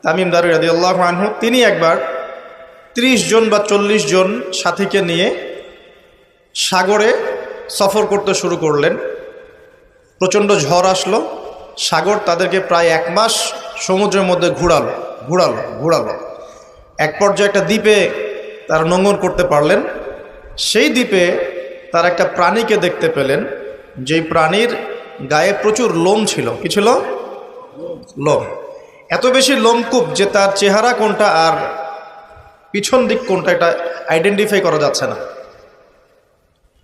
তামিম দারি রাদিয়াল্লাহু আনহু তিনি একবার 30 জন বা 40 জন সাথীকে নিয়ে সাগরে সফর করতে শুরু করলেন। প্রচণ্ড ঝড় আসলো, সাগর তাদেরকে প্রায় 1 মাস সমুদ্রের মধ্যে ঘুরালো। এক পর্যায়ে একটা দ্বীপে তারা নোঙর করতে পারলেন। সেই দ্বীপে তারা একটা প্রাণীকে দেখতে পেলেন, যেই প্রাণীর গায়ে প্রচুর লোম ছিল। কি ছিল? লোম। এত বেশি লোমকূপ যে তার চেহারা কোনটা আর পিছন দিক কোনটা এটা আইডেন্টিফাই করা যাচ্ছে না।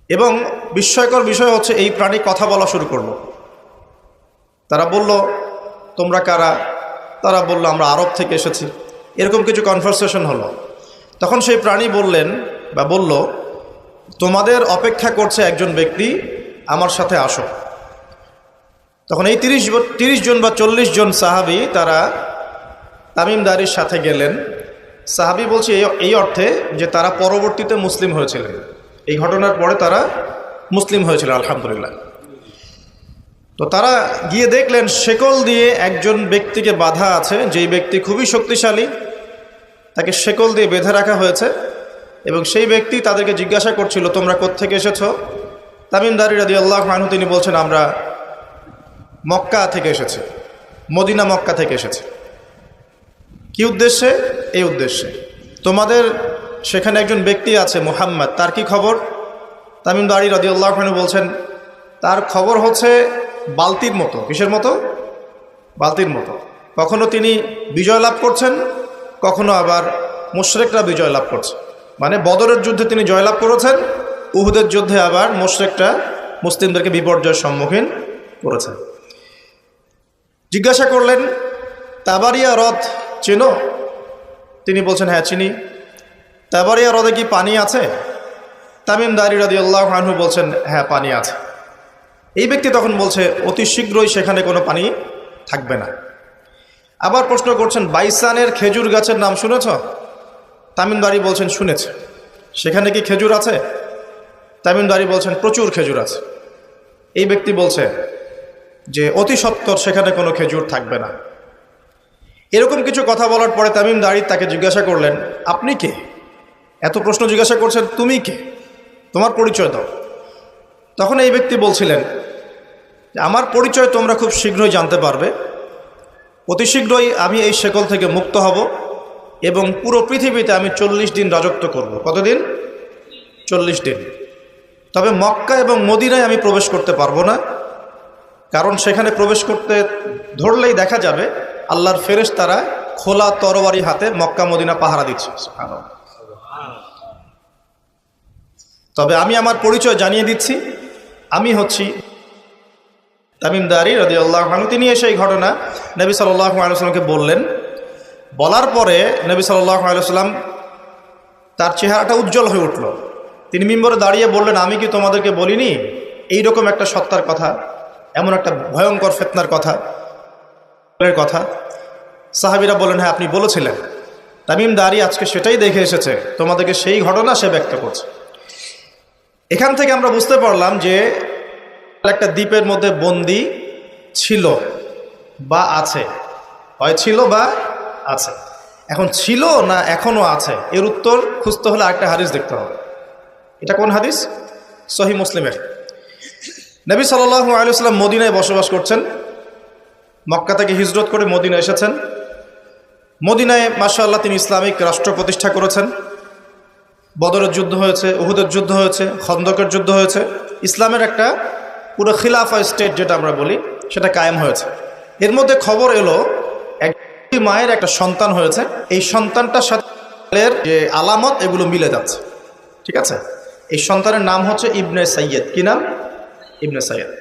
এবং বিস্ময়কর বিষয় হচ্ছে এই প্রাণী কথা বলা শুরু করলো। তারা বলল, তোমরা কারা? তারা বলল, আমরা আরব থেকে এসেছি। এরকম কিছু কনভারসেশন হলো। তখন সেই প্রাণী বলল, তোমাদের অপেক্ষা করছে একজন ব্যক্তি, আমার সাথে আসো। তখন এই 30 জন বা 40 জন সাহাবী তারা তামিম দারির সাথে গেলেন। সাহাবী বলছে এই অর্থে যে তারা পরবর্তীতে মুসলিম হয়েছিলেন, এই ঘটনার পরে তারা মুসলিম হয়েছিল, আলহামদুলিল্লাহ। তো তারা গিয়ে দেখলেন শেকল দিয়ে একজন ব্যক্তিকে বাঁধা আছে, যেই ব্যক্তি খুবই শক্তিশালী, তাকে শেকল দিয়ে বেঁধে রাখা হয়েছে। এবং সেই ব্যক্তি তাদেরকে জিজ্ঞাসা করছিল, তোমরা কোত্থেকে এসেছো? তামিম দারি রাদিয়াল্লাহু আনহু তিনি বলছেন, আমরা মক্কা থেকে এসেছি, মদিনা মক্কা থেকে এসেছি। কি উদ্দেশ্যে? এই উদ্দেশ্যে। তোমাদের সেখানে একজন ব্যক্তি আছে মুহাম্মদ, তার কি খবর? তামিম দারি রাদিয়াল্লাহু আনহু বলছেন, তার খবর হচ্ছে বালতির মতো। কিসের মতো? বালতির মতো। কখনো তিনি বিজয় লাভ করছেন, কখনো আবার মুশরিকরা বিজয় লাভ করছে। মানে বদরের যুদ্ধে তিনি জয়লাভ করেছেন, উহুদের যুদ্ধে আবার মুশরিকরা মুসলিমদেরকে বিপর্যয়ের সম্মুখীন করেছেন। জিজ্ঞাসা করলেন, তাবারিয়া হ্রদ চেনো? তিনি বলছেন, হ্যাঁ চিনি। তাবারিয়া হ্রদে কি পানি আছে? তামিম দারি রাদিয়াল্লাহু আনহু বলছেন, হ্যাঁ পানি আছে। এই ব্যক্তি তখন বলছে, অতি শীঘ্রই সেখানে কোনো পানি থাকবে না। আবার প্রশ্ন করছেন, বাইসানের খেজুর গাছের নাম শুনেছ? তামিম দারি বলছেন, শুনেছে। সেখানে কি খেজুর আছে? তামিম দারি বলছেন, প্রচুর খেজুর আছে। এই ব্যক্তি বলছে যে অতি সত্বর সেখানে কোনো খেজুর থাকবে না। এরকম কিছু কথা বলার পরে তামিম দারি তাকে জিজ্ঞাসা করলেন, আপনি কে? এত প্রশ্ন জিজ্ঞাসা করছেন, তুমি কে? তোমার পরিচয় দাও। তখন এই ব্যক্তি বলছিলেন, আমার পরিচয় তোমরা খুব শীঘ্রই জানতে পারবে। অতি শীঘ্রই আমি এই শেকল থেকে মুক্ত হব এবং পুরো পৃথিবীতে আমি 40 দিন রাজত্ব করব। কতদিন? 40 দিন। তবে মক্কা এবং মদিনায় আমি প্রবেশ করতে পারবো না, কারণ সেখানে প্রবেশ করতে ধরলেই দেখা যাবে আল্লাহর ফেরেশতারা খোলা তরবারি হাতে মক্কা মদিনা পাহারা দিচ্ছে। তবে আমি আমার পরিচয় জানিয়ে দিচ্ছি, আমি হচ্ছি তামিম দারি রাদিয়াল্লাহু আনহু। তিনি এসে এই ঘটনা নবী সাল্লাল্লাহু আলাইহি ওয়াসাল্লামকে বললেন। বলার পরে নবী সাল্লাল্লাহু আলাইহি ওয়াসাল্লাম তার চেহারাটা উজ্জ্বল হয়ে উঠল। তিনি মিম্বরে দাঁড়িয়ে বললেন, আমি কি তোমাদেরকে বলিনি এইরকম একটা সত্তার কথা, এমন একটা ভয়ঙ্কর ফিতনার কথা? সাহাবীরা বলেন, হ্যাঁ আপনি বলেছিলেন। তামিম দারি আজকে সেটাই দেখে এসেছে, তোমাদেরকে সেই ঘটনা সে ব্যক্ত করছে। এখান থেকে আমরা বুঝতে পারলাম যে একটা দ্বীপের মধ্যে বন্দী ছিল বা আছে, হয় ছিল বা আছে। এখন ছিল না এখনো আছে, এর উত্তর খুঁজতে হলে আরেকটা হাদিস দেখতে হবে। এটা কোন হাদিস? সহিহ মুসলিমের। নবী সাল্লাল্লাহু আলাইহি ওয়াসাল্লাম মদিনায় বসবাস করছেন, মক্কা থেকে হিজরত করে মদিনায় এসেছেন। মদিনায় মাশাআল্লাহ তিনি ইসলামিক রাষ্ট্র প্রতিষ্ঠা করেছেন। বদরের যুদ্ধ হয়েছে, উহুদের যুদ্ধ হয়েছে, খন্দকের যুদ্ধ হয়েছে। ইসলামের একটা পুরো খিলাফা স্টেট যেটা আমরা বলি সেটা কায়েম হয়েছে। এর মধ্যে খবর এলো এক মায়ের একটা সন্তান হয়েছে, এই সন্তানটার সাথে যে আলামত এগুলো মিলে যাচ্ছে। ঠিক আছে, এই সন্তানের নাম হচ্ছে ইবনে সাইয়্যেদ। কি নাম? ইবনে সাইয়্যেদ।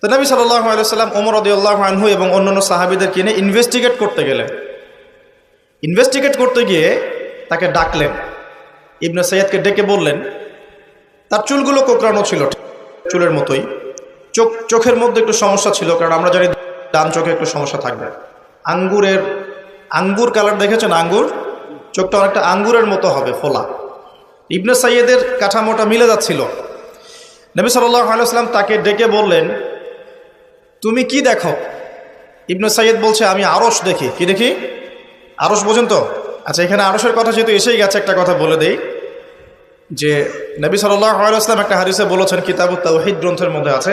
তো নবী সাল্লাল্লাহু আলাইহি ওয়াসাল্লাম ওমর রাদিয়াল্লাহু আনহু এবং অন্যান্য সাহাবীদের কিনে ইনভেস্টিগেট করতে গেলেন। ইনভেস্টিগেট করতে গিয়ে তাকে ডাকলেন। ইবনে সাইয়্যেদকে ডেকে বললেন, তার চুলগুলো কোঁকড়ানো ছিল চুলের মতোই, চোখের মধ্যে একটু সমস্যা ছিল, কারণ আমরা জানি ডান চোখে একটু সমস্যা থাকবে। আঙ্গুর কালার দেখেছেন? আঙ্গুর, চোখটা অনেকটা আঙ্গুরের মতো হবে, ফোলা। ইবনে সাইয়্যেদের কাঠামোটা মিলে যাচ্ছিল। নবী সাল্লাল্লাহু আলাইহি ওয়াসাল্লাম তাকে ডেকে বললেন, তুমি কি দেখো? ইবনে সাইয়্যেদ বলছে, আমি আরশ দেখি। কি দেখি? আরশ বোঝেন তো? আচ্ছা, এখানে আরশের কথা যেহেতু এসেই গেছে, একটা কথা বলে দেই যে নবী সাল্লাল্লাহু আলাইহি ওয়াসাল্লাম একটা হাদিসে বলেছেন, কিতাবুত তাওহীদ গ্রন্থের মধ্যে আছে,